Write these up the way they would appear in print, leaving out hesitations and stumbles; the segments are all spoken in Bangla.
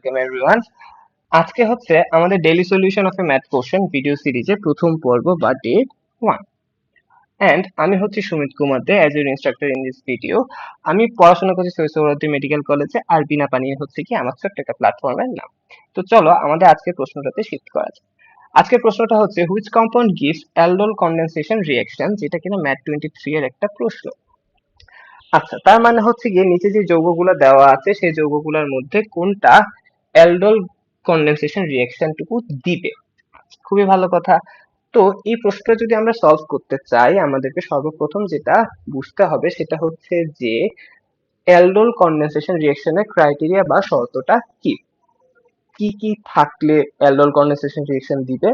Welcome everyone. আজকে হচ্ছে আমাদের daily solution of a math question video সিরিজের প্রথম পর্ব বা ডে 1। এন্ড আমি হচ্ছে Sumit Kumar Dey, as your instructor in this video. আমি পড়াশোনা করছি সৈয়দ সোহরাওয়ার্দী মেডিকেল কলেজে, আর বিনা পানি হচ্ছে কি আমার ছোট্ট একটা প্ল্যাটফর্মের নাম। তো চলো আমাদের আজকের প্রশ্নটাতে শিফট করা যাক। আজকের প্রশ্নটা হচ্ছে which compound gives aldol condensation reaction, যেটা কিনা ম্যাথ 23 এর একটা প্রশ্ন। আচ্ছা, তার মানে হচ্ছে গিয়ে নিচে যে যৌগগুলো দেওয়া আছে সেই যৌগগুলোর মধ্যে কোনটা অ্যালডোল কনডেনসেশন রিঅ্যাকশনটুকু দিবে। খুবই ভালো কথা। তো এই প্রশ্নটা যদি আমরা সলভ করতে চাই, আমাদেরকে সর্বপ্রথম যেটা বুঝতে হবে সেটা হচ্ছে যে অ্যালডোল কনডেনসেশন রিঅ্যাকশনের ক্রাইটেরিয়া বা শর্তটা কি কি কি থাকলে অ্যালডোল কনডেনসেশন রিঅ্যাকশন দিবে,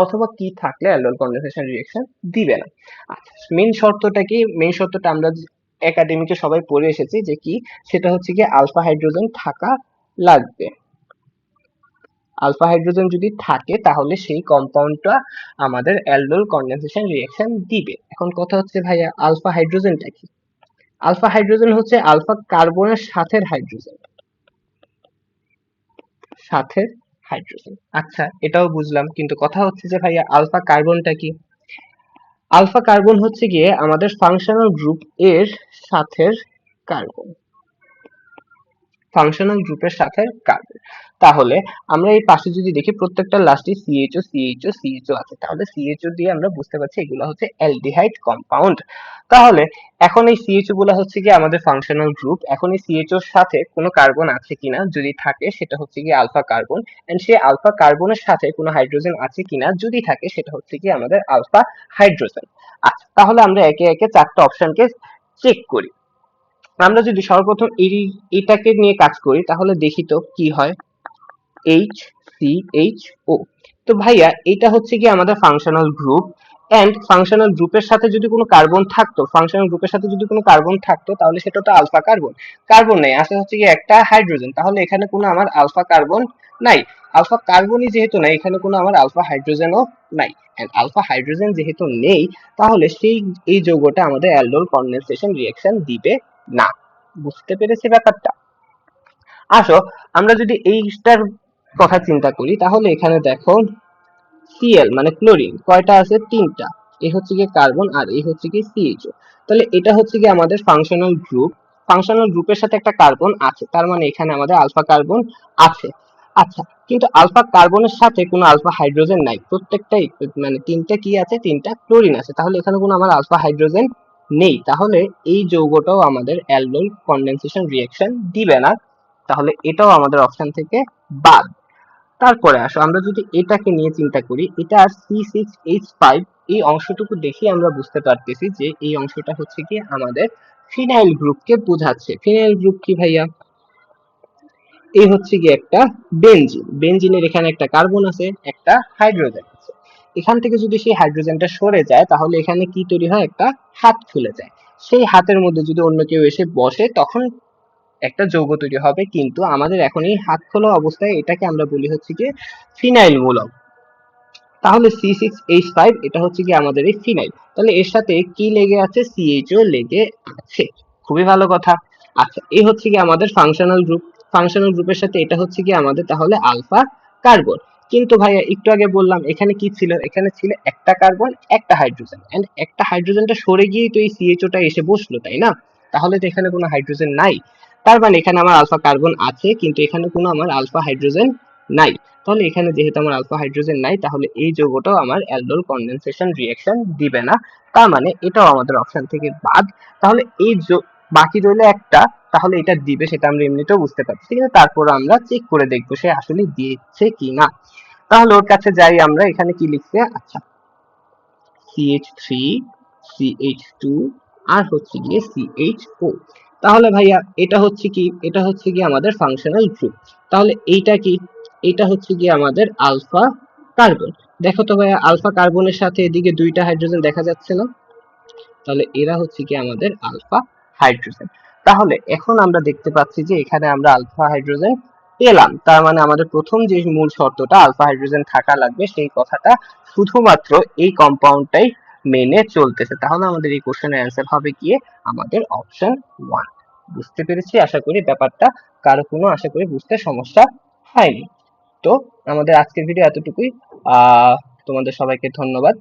অথবা কি থাকলে অ্যালডোল কনডেনসেশন রিঅ্যাকশন দিবে না। আচ্ছা, মেইন শর্তটা কি? মেইন শর্তটা আমরা একাডেমিকে সবাই পড়ে এসেছি যে কি, সেটা হচ্ছে কি আলফা হাইড্রোজেন থাকা লাগবে। আলফা হাইড্রোজেন যদি থাকে তাহলে সেই কম্পাউন্ডটা আমাদের অ্যালডোল কনডেনসেশন রিঅ্যাকশন দিবে। এখন কথা হচ্ছে ভাইয়া, আলফা হাইড্রোজেনটা কি? আলফা হাইড্রোজেন হচ্ছে আলফা কার্বনের সাথের হাইড্রোজেন, সাথের হাইড্রোজেন। আচ্ছা, এটাও বুঝলাম, কিন্তু কথা হচ্ছে যে ভাইয়া আলফা কার্বনটা কি? আলফা কার্বন হচ্ছে গিয়ে আমাদের ফাংশনাল গ্রুপ এর সাথের কার্বন, ফাংশনাল গ্রুপের সাথে কার্বন। তাহলে আমরা এই পাশে যদি দেখি প্রত্যেকটা লাস্টে সিএইচও সিএইচও সিএইচও আছে, তাহলে সিএইচও দিয়ে আমরা বুঝতে পারছি এগুলো হচ্ছে অ্যালডিহাইড কম্পাউন্ড। তাহলে এখন এই সিএইচও গুলো হচ্ছে কি আমাদের ফাংশনাল গ্রুপ। এখন এই সিএইচওর সাথে কোনো কার্বন আছে কিনা, যদি থাকে সেটা হচ্ছে কি আলফা কার্বন, এন্ড সেই আলফা কার্বনের সাথে কোনো হাইড্রোজেন আছে কিনা, যদি থাকে সেটা হচ্ছে কি আমাদের আলফা হাইড্রোজেন। আচ্ছা, তাহলে আমরা একে একে চারটা অপশনকে চেক করি। আমরা যদি সর্বপ্রথম এটাকে নিয়ে কাজ করি তাহলে দেখি তো কি হয়। H C H O. তো ভাইয়া এটা হচ্ছে কি আমাদের ফাংশনাল গ্রুপ, এন্ড ফাংশনাল গ্রুপের সাথে যদি কোনো কার্বন থাকতো, ফাংশনাল গ্রুপের সাথে যদি কোনো কার্বন থাকতো তাহলে সেটা তো আলফা কার্বন। কার্বন নেই, আসলে হচ্ছে কি একটা হাইড্রোজেন, তাহলে এখানে কোনো আমার আলফা কার্বন নাই। আলফা কার্বনই যেহেতু নাই, এখানে কোনো আমার আলফা হাইড্রোজেনও নাই। এন্ড আলফা হাইড্রোজেন যেহেতু নেই, তাহলে এই যৌগটা আমাদের অ্যালডোল কনডেনসেশন রিঅ্যাকশন দিবে না। বুঝতে পেরেছি ব্যাপারটা? আসো আমরা যদি এইটার কথা চিন্তা করি তাহলে এখানে দেখো সিএল মানে ক্লোরিন কয়টা আছে? তিনটা। এ হচ্ছে কি কার্বন আর এই হচ্ছে কি সিএইচও। তাহলে এটা হচ্ছে কি আমাদের ফাংশনাল গ্রুপ। ফাংশনাল গ্রুপের সাথে একটা কার্বন আছে, তার মানে এখানে আমাদের আলফা কার্বন আছে। আচ্ছা, কিন্তু আলফা কার্বনের সাথে কোনো আলফা হাইড্রোজেন নাই, প্রত্যেকটাই মানে তিনটা কি আছে? তিনটা ক্লোরিন আছে, তাহলে এখানে কোনো আমার আলফা হাইড্রোজেন নেই। তাহলে এই যৌগটাও আমাদের অ্যালডোল কনডেনসেশন রিঅ্যাকশন দিবে না, তাহলে এটাও আমাদের অপশন থেকে বাদ। তারপরে আসো আমরা যদি এটাকে নিয়ে চিন্তা করি, এটা আর C6H5 এই অংশটুকু দেখে আমরা বুঝতে পারতেছি যে এই অংশটা হচ্ছে কি আমাদের ফিনাইল গ্রুপকে বোঝাচ্ছে। ফিনাইল গ্রুপ কি ভাইয়া? এই হচ্ছে কি একটা বেনজিন। বেনজিনের এখানে একটা কার্বন আছে, একটা হাইড্রোজেন আছে। এখান থেকে যদি সেই হাইড্রোজেনটা সরে যায় তাহলে এখানে কি তৈরি হয়? একটা হাত খুলে যায়। সেই হাতের মধ্যে যদি অন্য কেউ এসে বসে তখন একটা যৌগ তৈরি হবে, কিন্তু আমাদের এখন এই হাত খোলা অবস্থায় এটাকে আমরা বলি হচ্ছে কি ফিনাইল মূলক। তাহলে C6H5 এটা হচ্ছে কি আমাদের এই ফিনাইল। তাহলে এর সাথে কি লেগে আছে? CHO লেগে আছে। খুবই ভালো কথা। আচ্ছা, এই হচ্ছে কি আমাদের ফাংশনাল গ্রুপ। ফাংশনাল গ্রুপের সাথে এটা হচ্ছে কি আমাদের তাহলে আলফা কার্বন। কিন্তু ভাইয়া একটু আগে বললাম এখানে কি ছিল? এখানে ছিল একটা কার্বন একটা হাইড্রোজেন, এন্ড একটা হাইড্রোজেনটা সরে গিয়েই তো এই CHOটা এসে বসলো, তাই না? তাহলে তো এখানে কোনো হাইড্রোজেন নাই। তার মানে এখানে আমার আলফা কার্বন আছে, কিন্তু এখানে কোনো আমার আলফা হাইড্রোজেন নাই। তাহলে এখানে যেহেতু আমার আলফা হাইড্রোজেন নাই, তাহলে এই যৌগটাও আমার অ্যালডোল কনডেনসেশন রিঅ্যাকশন দিবে না। তার মানে এটাও আমাদের অপশন থেকে বাদ। তাহলে বাকি রইলো একটা, তাহলে এটা দিবে সেটা আমরা এমনিতেও বুঝতে পারছি, কিন্তু তারপর আমরা চেক করে দেখবো সে আসলে দিচ্ছে কিনা। তাহলে ওর কাছে যাই আমরা, এখানে কি লিখছে? আচ্ছা, CH3 CH2 আর হচ্ছে গিয়ে CHO। তাহলে ভাইয়া এটা হচ্ছে কি? এটা হচ্ছে কি আমাদের ফাংশনাল গ্রুপ। তাহলে এইটা কি? এটা হচ্ছে কি আমাদের আলফা কার্বন। দেখো তো ভাইয়া, আলফা কার্বনের সাথে এদিকে দুইটা হাইড্রোজেন দেখা যাচ্ছে না? তাহলে এরা হচ্ছে কি আমাদের আলফা হাইড্রোজেন। তাহলে এখন আমরা দেখতে পাচ্ছি যে এখানে আমরা আলফা হাইড্রোজেন পেলাম। তার মানে আমাদের প্রথম যে মূল শর্তটা আলফা হাইড্রোজেন থাকা লাগবে সেই কথাটা শুধুমাত্র এই কম্পাউন্ডটাই মেনে চলতেছে। তাহলে আমাদের এই কোশ্চেনের অ্যান্সার হবে গিয়ে আমাদের অপশন 1। বুঝতে পেরেছি আশা করি ব্যাপারটা। কারো কোনো আশা করি বুঝতে সমস্যা হয়নি। তো আমাদের আজকের ভিডিও এতটুকুই। আহ তোমাদের সবাইকে ধন্যবাদ।